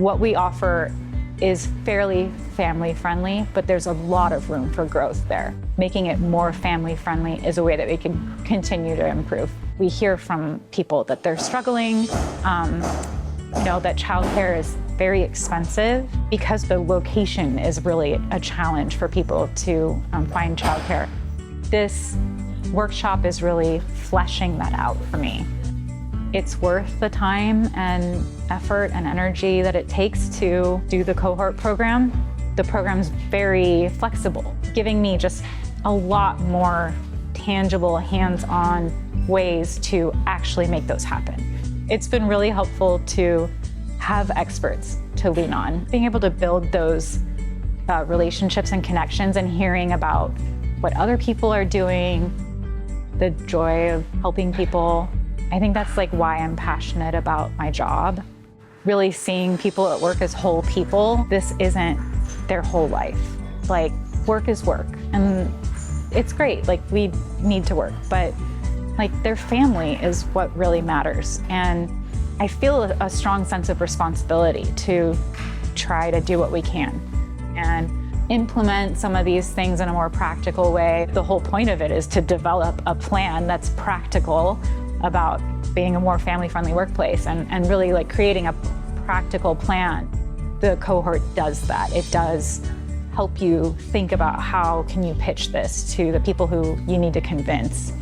What we offer is fairly family friendly, but there's a lot of room for growth there. Making it more family friendly is a way that we can continue to improve. We hear from people that they're struggling, that childcare is very expensive because the location is really a challenge for people to find childcare. This workshop is really fleshing that out for me. It's worth the time and effort and energy that it takes to do the cohort program. The program's very flexible, giving me just a lot more tangible, hands-on ways to actually make those happen. It's been really helpful to have experts to lean on. Being able to build those relationships and connections and hearing about what other people are doing, the joy of helping people. I think that's why I'm passionate about my job. Really seeing people at work as whole people. This isn't their whole life. Work is work, and it's great. We need to work, but their family is what really matters. And I feel a strong sense of responsibility to try to do what we can and implement some of these things in a more practical way. The whole point of it is to develop a plan that's practical about being a more family-friendly workplace and really creating a practical plan. The cohort does that. It does help you think about how can you pitch this to the people who you need to convince.